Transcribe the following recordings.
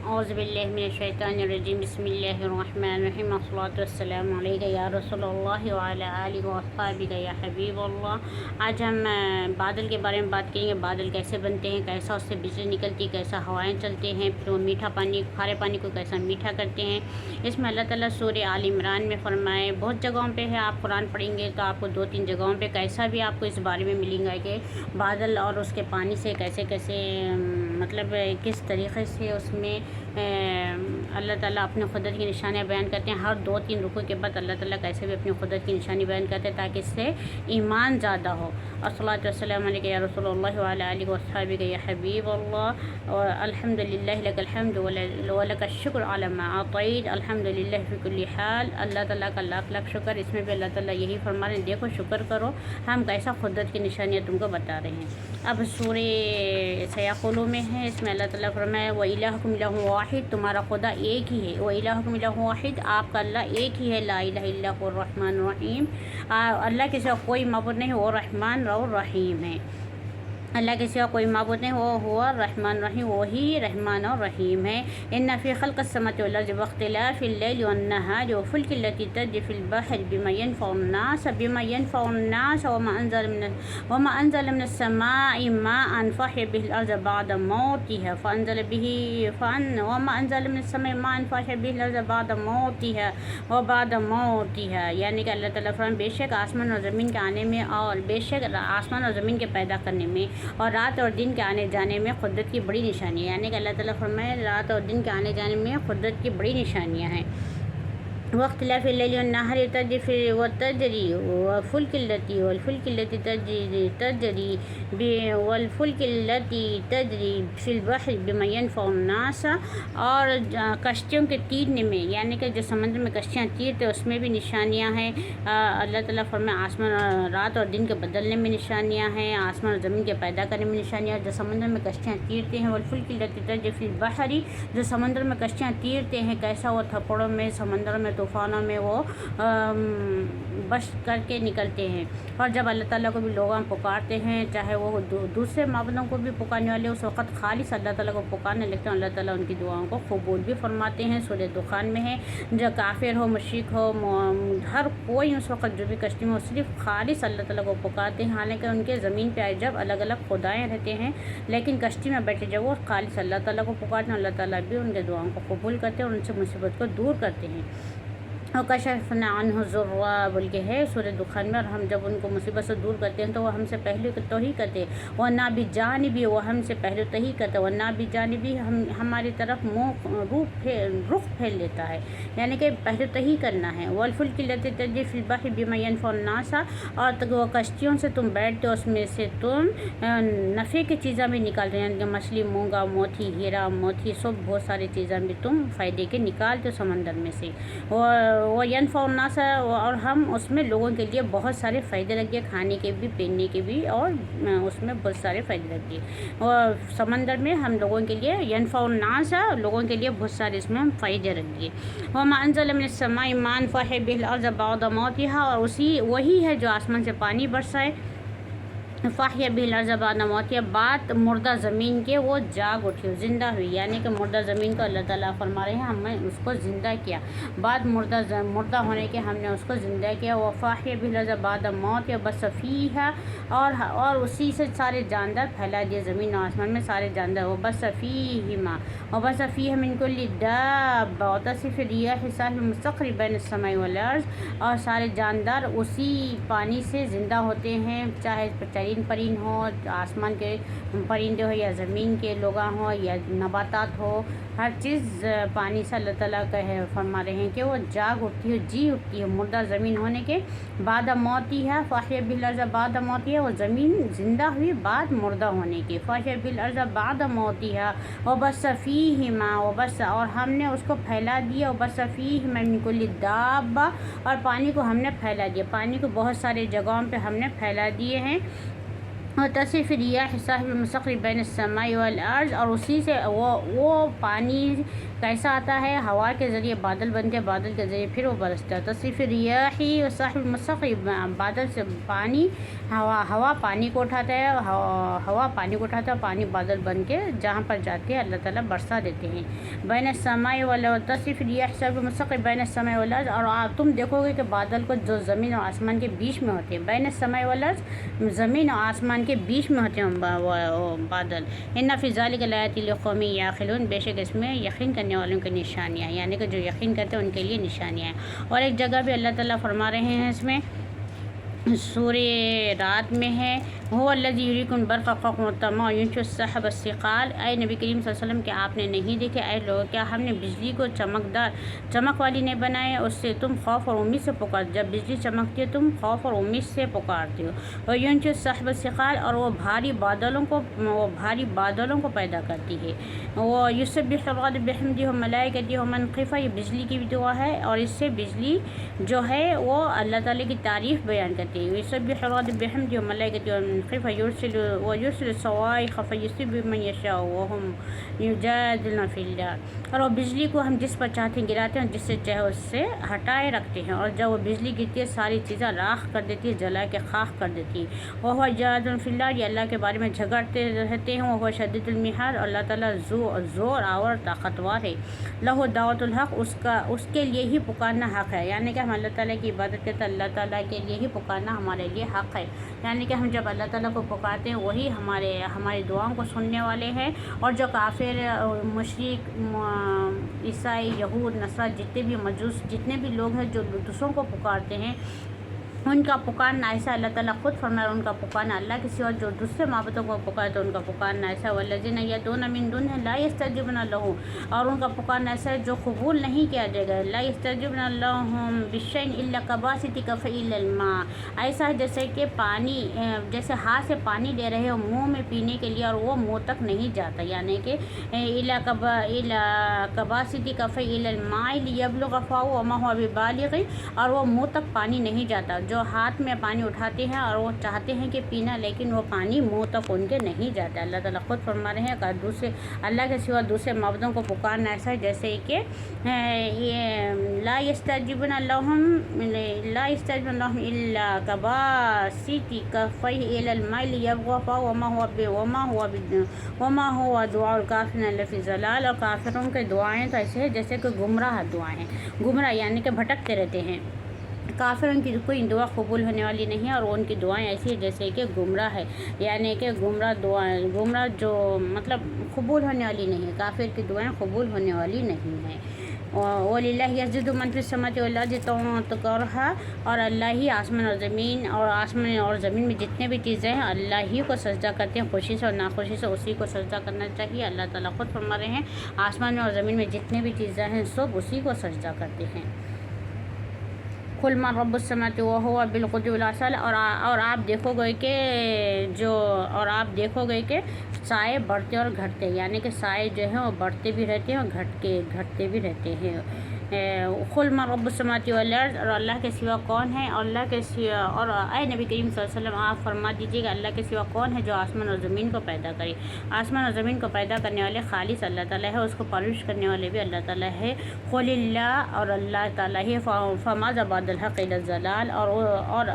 اعوذ باللہ من الشیطان الرجیم بسم اللہ الرحمن الرحیم والصلاۃ والسلام علیک یا رسول اللہ وعلی آلہ واصحابہ یا حبیب اللہ۔ آج ہم بادل کے بارے میں بات کریں گے، بادل کیسے بنتے ہیں، کیسا اس سے بجلی نکلتی ہے، کیسا ہوائیں چلتے ہیں، پھر وہ میٹھا پانی، کھارے پانی کو کیسا میٹھا کرتے ہیں۔ اس میں اللہ تعالیٰ سورہ آل عمران میں فرمائے، بہت جگہوں پہ ہے، آپ قرآن پڑھیں گے تو آپ کو 2-3 جگہوں پہ کیسا بھی آپ کو اس بارے میں ملیں گا کہ بادل اور اس کے پانی سے کیسے کیسے مطلب کس طریقے سے اس میں اللہ تعالیٰ اپنے قدرت کی نشانیاں بیان کرتے ہیں۔ ہر 2-3 رکوع کے بعد اللہ تعالیٰ کیسے بھی اپنی قدرت کی نشانی بیان کرتے ہیں تاکہ اس سے ایمان زیادہ ہو۔ الصلاۃ والسلام علیک یا رسول اللہ وعلی آلہ واصحابہ یا حبیب اللہ، اور الحمد للہ لک الحمد ولک الشکر علی ما اعطیت، الحمد للہ فی کل حال۔ اللہ تعالیٰ کا لاکھ لاکھ شکر۔ اس میں بھی اللہ تعالیٰ یہی فرما رہے ہیں، دیکھو شکر کرو، ہم کیسا قدرت کی نشانیاں تم کو بتا رہے ہیں۔ اب سورہ سیقولوا میں ہے، اس میں اللہ تعالیٰ فرمایا وَإِلَٰهُكُمْ إِلَٰهٌ واحد، تمہارا خدا ایک ہی ہے۔ وَإِلَٰهُكُمْ إِلَٰهٌ واحد، آپ کا اللہ ایک ہی ہے، لا الہ الا هو الرحمن الرحیم، اللہ کے سوا کوئی معبود نہیں، وہ رحمان اور رحیم ہے۔ اللہ کے سوا کوئی معبود نہیں، وہ ہوا رحمان الرحیم، وہی رحمان اور رحیم ہے۔ ان فی خلق السماوات والارض واختلاف اللیل والنہار والفلک التی تجری فی البحر بما ينفع الناس وما انزل من السماء ماء فاحیا به الارض بعد موتها وما انزل من السماء ماء فاحیا به الارض بعد موتها وبعد موتها، یعنی کہ اللہ تعالیٰ فرماتے بے شک آسمان اور زمین کے آنے میں، اور بے شک آسمان اور زمین کے پیدا کرنے میں اور رات اور دن کے آنے جانے میں قدرت کی بڑی نشانی ہے۔ یعنی کہ اللہ تعالیٰ فرمائے رات اور دن کے آنے جانے میں قدرت کی بڑی نشانیاں ہیں۔ واختلاف اللیل والنہار والفلک التی تجری فی البحر بما ينفع الناس، اور کشتیوں کے تیرنے میں، یعنی کہ جو سمندر میں کشتیاں تیرتے اس میں بھی نشانیاں ہیں۔ اللہ تعالیٰ فرمائے آسمان رات اور دن کے بدلنے میں نشانیاں ہیں، آسمان اور زمین کے پیدا کرنے میں نشانیاں ہیں۔ جو سمندر میں کشتیاں تیرتے ہیں، والفلک التی تجری فی البحر، جو سمندر میں کشتیاں تیرتے ہیں، کیسا وہ تھپڑوں میں، سمندر میں، طوفانوں میں وہ بش کر کے نکلتے ہیں۔ اور جب اللہ تعالیٰ کو بھی لوگ پکارتے ہیں، چاہے وہ دوسرے معبودوں کو بھی پکارنے والے، اس وقت خالص اللہ تعالیٰ کو پکارنے لگتے ہیں، اللہ تعالیٰ ان کی دعاؤں کو قبول بھی فرماتے ہیں۔ سورہ دخان میں ہے، جو کافر ہو، مشرک ہو، ہر کوئی اس وقت جو بھی کشتی میں، وہ صرف خالص اللہ تعالیٰ کو پکارتے ہیں، حالانکہ ان کے زمین پہ آئے جب الگ الگ خدائیں رہتے ہیں، لیکن کشتی میں بیٹھے جب وہ خالص اللہ تعالیٰ کو پکارتے ہیں، اللہ تعالیٰ بھی ان کے دعاؤں کو قبول کرتے ہیں اور ان سے مصیبت کو دور کرتے ہیں۔ وَكَشَفْنَا عَنْهُ الضُّرَّ بول کے ہے سورہ دخان میں، اور ہم جب ان کو مصیبت سے دور کرتے ہیں تو وہ ہم سے پہلے تو ہی کرتے ہیں، وَنَا بِجَانِبِ، وہ ہم سے پہلے تو ہی کرتے ہیں، وَنَا بِجَانِبِ، ہماری طرف رخ پھیر لیتا ہے، یعنی کہ پہلے تو ہی کرنا ہے۔ وَالْفُلْكِ الَّتِي تَجْرِي فِي الْبَحْرِ بِمَا يَنفَعُ النَّاسَ، اور وہ کشتیوں سے تم بیٹھتے ہو، اس میں سے تم نفع کی چیزیں بھی نکالتے ہیں، یعنی کہ مچھلی، مونگا، موتی، ہیرا موتی، سب بہت ساری چیزیں بھی تم فائدے کے نکالتے ہو سمندر میں سے۔ وہ ينفع الناس، اور ہم اس میں لوگوں کے لیے بہت سارے فائدے رکھ دیے، کھانے کے بھی، پہننے کے بھی، اور اس میں بہت سارے فائدے رکھ دیے۔ اور سمندر میں ہم لوگوں کے لیے ينفع الناس، لوگوں کے لیے بہت سارے اس میں ہم فائدے رکھ دیے۔ وما انزل من السماء ماء فاحیا به الارض بعد موتها، اور وہی ہے جو آسمان سے پانی برسائے، فاحیا به الارض بعد موتها، بعد مردہ زمین کے وہ جاگ اٹھی، زندہ ہوئی، یعنی کہ مردہ زمین کو اللہ تعالیٰ فرما رہے ہیں ہم نے اس کو زندہ کیا، بعد مردہ ہونے کے ہم نے اس کو زندہ کیا۔ وفاحیا به الارض بعد موتها وبث فیہا، اور اسی سے سارے جاندار پھیلا دیے، زمین و آسمان میں سارے جاندار، وبث فیہا من کل دابہ وتصریف الریاح سحاب مستقر بین السماء والارض، اور سارے جاندار اسی پانی سے زندہ ہوتے ہیں، چاہے پرند ہو، آسمان کے پرندے ہو، یا زمین کے لوگاں ہو، یا نباتات ہو، ہر چیز پانی سے اللہ تعالیٰ کا ہے، فرما رہے ہیں کہ وہ جاگ اٹھتی ہے، جی اٹھتی ہے، مردہ زمین ہونے کے بعد موتی ہے، فاحیا به الارض بعد موتی ہے، وہ زمین زندہ ہوئی بعد مردہ ہونے کے، فاحیا به الارض بعد موتی ہے، وبث فیہما، اور ہم نے اس کو پھیلا دیا، وبث فیہما من کل دابہ، اور پانی کو ہم نے پھیلا دیا، پانی کو بہت سارے جگہوں پہ ہم نے پھیلا دیے ہیں۔ اور تصریف الریاح سحاب مستقر بین السماء والارض، اور اسی سے وہ پانی کیسا آتا ہے؟ ہوا کے ذریعے بادل بنتے ہیں، بادل کے ذریعے پھر وہ برستا ہے۔ تصریف ریاحی و صاحب المسخ، بادل سے پانی، ہوا پانی کو اٹھاتا ہے، ہوا پانی کو اٹھاتا ہے، پانی بادل بن کے جہاں پر جاتے ہیں اللہ تعالیٰ برسا دیتے ہیں۔ بین السماء والارض، تصریف ریاح صاحب المسخ بین السماء والارض، اور تم دیکھو گے کہ بادل کو جو زمین اور آسمان کے بیچ میں ہوتے ہیں، بین السماء والارض، زمین اور آسمان کے بیچ میں ہوتے ہیں بادل۔ ان فی ذلک لآیات لقوم یعقلون، بے شک اس میں یقین کرنے والوں کی نشانیاں ہیں، یعنی کہ جو یقین کرتے ہیں ان کے لیے نشانیاں ہیں۔ اور ایک جگہ بھی اللہ تعالیٰ فرما رہے ہیں اس میں، سورہ رات میں ہے، هو الذی یریکم البرق خوفا وطمعا وینشئ السحاب الثقال، اے نبی کریم صلی اللہ علیہ وسلم کہ آپ نے نہیں دیکھے اے لوگ، کیا ہم نے بجلی کو چمک والی نہیں بنایا، اس سے تم خوف اور امید سے پکار، جب بجلی چمکتی ہے تم خوف اور امید سے پکارتے ہو۔ وینشئ السحاب الثقال، اور وہ بھاری بادلوں کو پیدا کرتی ہے۔ وہ یسبح الرعد بحمدہ وملائکتہ ومن خفیہ، یہ بجلی کی بھی دعا ہے، اور اس سے بجلی جو ہے وہ اللہ تعالیٰ کی تعریف بیان کرتی ہے۔ یسبح الرعد بحمدہ وملائکتہ ومن خفیہ یرسل الصواعق فیصیب من یشاء وهم یجادلون فی اللہ، اور وہ بجلی کو ہم جس پر چاہتے ہیں گراتے ہیں، جس سے چاہے اس سے ہٹائے رکھتے ہیں، اور جب وہ بجلی گرتی ہے ساری چیزیں راکھ کر دیتی ہے، جلا کے خاک کر دیتی ہے۔ وہ یجادلون فی اللہ، یہ اللہ کے بارے میں جھگڑتے رہتے ہیں۔ وہ شدید المحال، اور اللہ تعالیٰ زور آور طاقتور ہے۔ لہ دعوت الحق، اس کے لیے ہی پکارنا حق ہے، یعنی کہ ہم اللہ تعالیٰ کی عبادت کرتے ہیں، اللہ تعالیٰ کے لیے ہی پکارنا ہمارے لیے حق ہے، یعنی کہ ہم جب اللہ تعالیٰ کو پکارتے ہیں وہی ہماری دعاؤں کو سننے والے ہیں۔ اور جو کافر، مشرک، عیسائی، یہود، نصارہ، جتنے بھی مجوس، جتنے بھی لوگ ہیں جو دوسروں کو پکارتے ہیں، ان کا پکارنا ایسا اللہ تعالیٰ خود فرمایا، ان کا پکارنا اللہ کے سوا جو دوسرے معبودوں کو پکارتے ہیں ان کا پکارنا ایسا، والذین یدعون من دونہ لا یستجیبون لہم، اور ان کا پکارنا ایسا ہے جو قبول نہیں کیا جائے گا، لا یستجیبون لہم بشیء الا کباسط کفیہ الی الماء، ایسا ہے جیسے کہ پانی، جیسے ہاتھ سے پانی لے رہے ہو منہ میں پینے کے لیے اور وہ منہ تک نہیں جاتا، یعنی کہ الا کباسط کفیہ الی الماء لیبلغ فاہ وما هو ببالغ، اور وہ منہ تک پانی نہیں جاتا، جو ہاتھ میں پانی اٹھاتے ہیں اور وہ چاہتے ہیں کہ پینا، لیکن وہ پانی منہ تک ان کے نہیں جاتا۔ اللہ تعالیٰ خود فرما رہے ہیں کہ دوسرے اللہ کے سوا دوسرے معبودوں کو پکارنا ایسا ہے جیسے کہ لا یستجیبون لہم الا کباسط کفیہ الی الماء لیبلغ فاہ وما هو دعاء الکافرین الا فی ضلال، اور کافروں کے دعائیں تو ایسے ہیں جیسے کہ گمراہ دعائیں ہیں، گمراہ یعنی کہ بھٹکتے رہتے ہیں۔ کافروں کی کوئی دعا قبول ہونے والی نہیں ہے، اور ان کی دعائیں ایسی ہیں جیسے کہ گمراہ ہے، یعنی کہ گمراہ جو مطلب قبول ہونے والی نہیں ہے، کافر کی دعائیں قبول ہونے والی نہیں ہیں۔ وَلِلَّهِ يَسْجُدُ مَن فِي السَّمَاوَاتِ وَالْأَرْضِ طَوْعًا وَكَرْهًا، اور اللہ ہی آسمان اور زمین میں جتنے بھی چیزیں ہیں اللہ ہی کو سجدہ کرتے ہیں، خوشی سے اور ناخوشی سے اسی کو سجدہ کرنا چاہیے۔ اللہ تعالیٰ خود فرما رہے ہیں آسمان اور زمین میں جتنے بھی چیزیں ہیں سب اسی کو سجدہ کرتے ہیں۔ قُلْ مَن رَّبُّ السَّمَاوَاتِ وَهُوَ بِالْغُدُوِّ وَالْآصَالِ، اور آپ دیکھو گے کہ سائے بڑھتے اور گھٹتے، یعنی کہ سائے جو ہیں وہ بڑھتے بھی رہتے ہیں اور گھٹتے بھی رہتے ہیں۔ قُلْ مَن رَّبُّ السَّمَاوَاتِ وَالْأَرْضِ، اور اللہ کے سوا کون ہے، اور اللہ کے سوا، اور اے نبی کریم صلی اللہ علیہ وسلم آپ فرما دیجیے گا اللہ کے سوا کون ہے جو آسمان اور زمین کو پیدا کرے، آسمان اور زمین کو پیدا کرنے والے خالص اللہ تعالیٰ ہے، اس کو پرورش کرنے والے بھی اللہ تعالیٰ ہے۔ قُلِ اللَّهُ، اور اللہ تعالیٰ ہے، فَمَاذَا بَعْدَ الْحَقِّ إِلَّا الضَّلَالُ، اور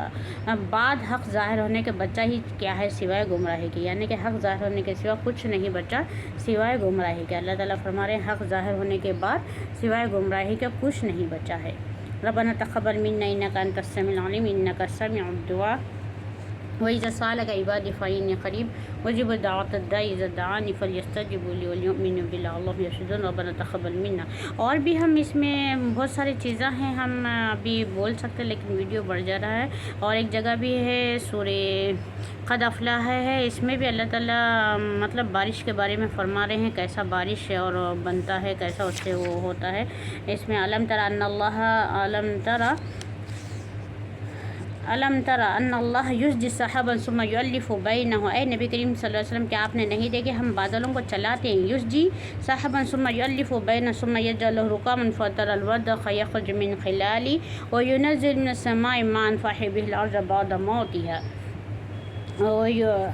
بعد حق ظاہر ہونے کے بچہ ہی کیا ہے سوائے گمراہی کے، یعنی کہ حق ظاہر ہونے کے سوا کچھ نہیں بچا سوائے گمراہی کے۔ اللہ تعالیٰ فرما رہے ہیں حق ظاہر ہونے کے بعد سوائے گمراہی کے کچھ نہیں بچا ہے۔ ربنا تقبل منا انک انت السمیع العلیم انک سمیع الدعاء وَإِذَا سَأَلَكَ عِبَادِي فَإِنِّي قَرِيبٌ أُجِيبُ دَعْوَةَ الدَّاعِ إِذَا دَعَانِ فَلْيَسْتَجِيبُوا لِي وَلْيُؤْمِنُوا بِي لَعَلَّهُمْ يَرْشُدُونَ رَبَّنَا تَقَبَّلْ مِنَّا۔ اور بھی ہم اس میں بہت ساری چیزیں ہیں ہم ابھی بول سکتے ہیں لیکن ویڈیو بڑھ جا رہا ہے۔ اور ایک جگہ بھی ہے سورہ قد افلح ہے، اس میں بھی اللہ تعالیٰ مطلب بارش کے بارے میں فرما رہے ہیں کیسا بارش اور بنتا ہے، کیسا اس سے وہ ہوتا ہے۔ اس میں علم تر ان اللہ یزجی سحابا ثم یؤلف بینہ، اے نبی کریم صلی اللہ علیہ وسلم کیا آپ نے نہیں دیکھے ہم بادلوں کو چلاتے ہیں، یزجی سحابا ثم یؤلف بینہ ثم یجعلہ رکاما فتری الودق یخرج من خلالہ وینزل من السماء ماء فاحیا بہ الارض بعد موتها۔ اور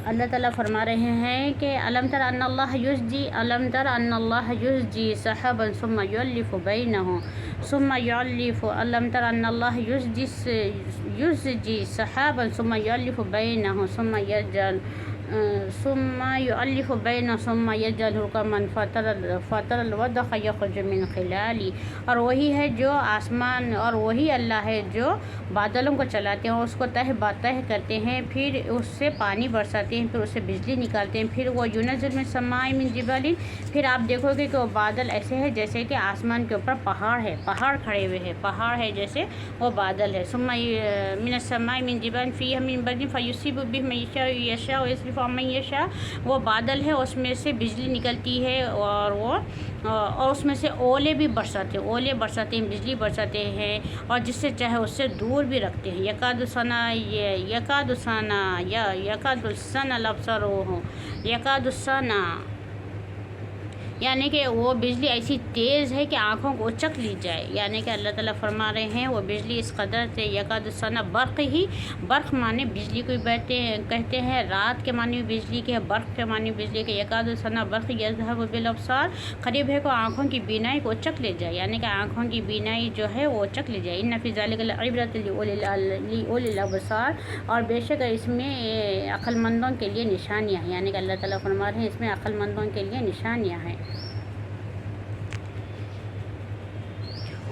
اللہ تعالیٰ فرما رہے ہیں کہ علم تر ان اللہ یزجی سحابا ثم یؤلف بینہ علم تر ان اللہ یزجی سحابا ثم یؤلف بینہ ثم یؤلف بینہ ثم یجعلہ رکاما فتری الودق یخرج من خلالی، اور وہی ہے جو آسمان، اور وہی اللہ ہے جو بادلوں کو چلاتے ہیں، اس کو تہ باتہ کرتے ہیں، پھر اس سے پانی برساتے ہیں، پھر اس سے بجلی نکالتے ہیں، پھر وہ ینزل من السماء من جبال، پھر آپ دیکھو گے کہ وہ بادل ایسے ہے جیسے کہ آسمان کے اوپر پہاڑ ہے، پہاڑ کھڑے ہوئے ہیں، پہاڑ ہے جیسے وہ بادل ہے، ثم من السماء من جبال فیہا من برد فیصیب بہ من یشاء ویصرف عن من یشاء، وہ بادل ہے، اس میں سے بجلی نکلتی ہے، اور اس میں سے اولے بھی برساتے ہیں، بجلی برساتے ہیں، اور جس سے چاہے اس سے دور بھی رکھتے ہیں، یکاد السنا، یعنی کہ وہ بجلی ایسی تیز ہے کہ آنکھوں کو اچک لی جائے، یعنی کہ اللہ تعالیٰ فرما رہے ہیں وہ بجلی اس قدر سے یکاد السنا، برق معنی بجلی کو کہتے ہیں، رات کے معنی بجلی کے، برق کے معنی بجلی کے، یکاد السنا برق یذهب بالابصار، قریب ہے کو آنکھوں کی بینائی کو اچک لے جائے، یعنی کہ آنکھوں کی بینائی جو ہے وہ اچک لے جائے، ان فی ذلک لعبرۃ لأولی الابصار، اور بے شک اس میں عقل مندوں کے لیے نشانیاں ہیں، یعنی کہ اللہ تعالیٰ فرما رہے ہیں اس میں عقل مندوں کے لیے نشانیاں ہیں۔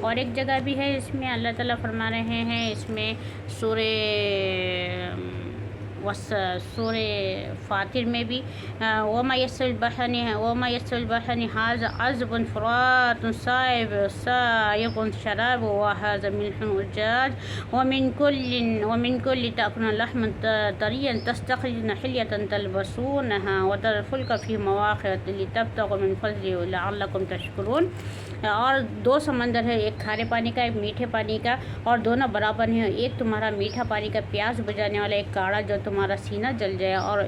اور ایک جگہ بھی ہے اس میں اللہ تعالیٰ فرما رہے ہیں، اس میں سورہ فاطر میں بھی وما یسر البحرین ھذا عذب فرات سائغ شراب وهذا ملح أجاج ومن كل تأكلون لحما طريا تستخرجون حلية تلبسونها وترى الفلك فيه مواخر لتبتغوا من فضله لعلكم تشكرون، اور دو سمندر ہے، ایک کھارے پانی کا، ایک میٹھے پانی کا، اور دونوں برابر ہیں، ایک تمہارا میٹھا پانی کا پیاس بجانے والا، ایک کاڑھا جو تمہارا سینہ جل جائے، اور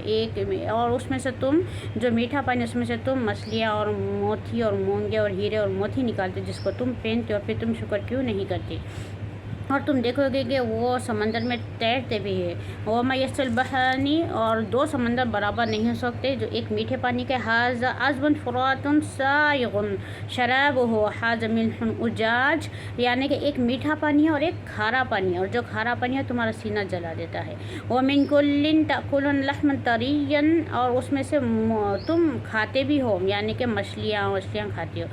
اس میں سے تم جو میٹھا پانی اس میں سے تم مچھلیاں اور موتی اور مونگے اور ہیرے اور موتی نکالتے جس کو تم پہنتے ہو، پھر تم شکر کیوں نہیں کرتے؟ اور تم دیکھو گے کہ وہ سمندر میں تیرتے بھی ہے، وما یسر البحرین، اور دو سمندر برابر نہیں ہو سکتے، جو ایک میٹھے پانی کا ھذا عذب فرات سائغ شرابہ ھذا ملح أجاج، یعنی کہ ایک میٹھا پانی ہے اور ایک کھارا پانی ہے، اور جو کھارا پانی ہے تمہارا سینہ جلا دیتا ہے، ومن کل تأکلون لحما طریا، اور اس میں سے تم کھاتے بھی ہو، یعنی کہ مچھلیاں کھاتے ہو،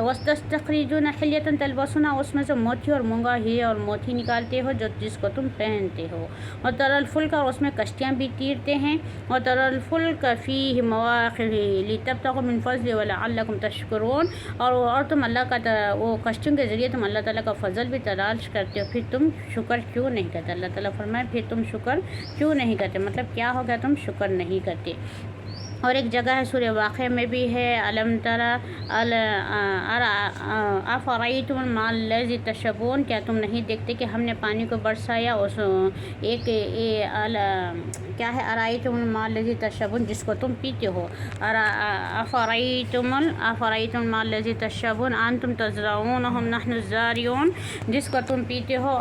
وتستخرجون حلیة تلبسونها، اس میں سے موتی اور مونگا ہیرے اور موتی نکالتے ہو جس کو تم پہنتے ہو، اور ترى الفلک، اور اس میں کشتیاں بھی تیرتے ہیں، اور ترى الفلک فیہ مواخر لتبتغوا من فضلہ ولعلکم تشکرون، اور تم اللہ کا وہ کشتیوں کے ذریعے تم اللہ تعالیٰ کا فضل بھی تلاش کرتے ہو، پھر تم شکر کیوں نہیں کرتے؟ اللہ تعالیٰ فرمائے پھر تم شکر کیوں نہیں کرتے، مطلب کیا ہو گیا تم شکر نہیں کرتے۔ اور ایک جگہ ہے سورہ واقعہ میں بھی ہے، علم تر افرأیتم الماء الذی تشربون، کیا تم نہیں دیکھتے کہ ہم نے پانی کو برسایا، اس ایک کیا ہے، ارأیتم الماء الذی تشربون، جس کو تم پیتے ہو، افرأیتم الماء الذی تشربون انتم تزرعونہ ام نحن الزارعون، جس کو تم پیتے ہو،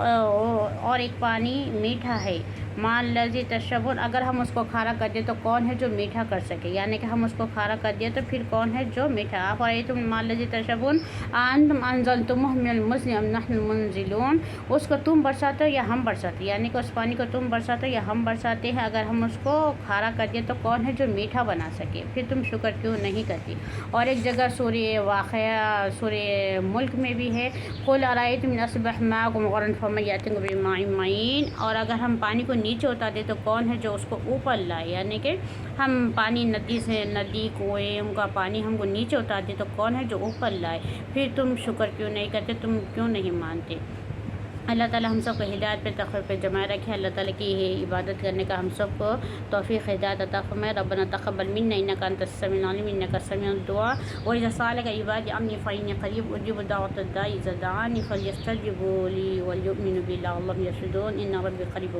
اور ایک پانی میٹھا ہے، ماء الذی تشربون، اگر ہم اس کو کھارا کر دیں تو کون ہے جو میٹھا کر سکے، یعنی کہ ہم اس کو کھارا کر دیں تو پھر کون ہے جو میٹھا، افرأیتم الماء الذی تشربون انتم انزلتموہ من المزن ام نحن المنزلون، اس کو تم برساتے ہو یا ہم برساتے، یعنی کہ اس پانی کو تم برساتے ہو یا ہم برساتے ہیں، اگر ہم اس کو کھارا کر دیں تو کون ہے جو میٹھا بنا سکے، پھر تم شکر کیوں نہیں کرتی۔ اور ایک جگہ سورہ واقعہ سورہ ملک میں بھی ہے، قل ارأیتم ان اصبح ماؤکم غورا فمن یأتیکم بماء معین، اور اگر ہم پانی کو نیچے اتار دے تو کون ہے جو اس کو اوپر لائے، یعنی کہ ہم پانی ندی کنویں ان کا پانی ہم کو نیچے اتار دے تو کون ہے جو اوپر لائے، پھر تم شکر کیوں نہیں کرتے، تم کیوں نہیں مانتے۔ اللہ تعالیٰ ہم سب کو ہدایت پہ تقوی پہ جمائے رکھے، اللہ تعالیٰ کی عبادت کرنے کا ہم سب کو توفیق ہدایت عطا فرمائے، ربنا تقبل منا انک انت السمیع العلیم انک سمیع الدعاء، واذا سألک عبادی عنی فانی قریب اجیب دعوۃ الداعی اذا دعانی فلیستجیبوا لی ولیؤمنوا بی لعلہم یرشدون، ان ربی قریب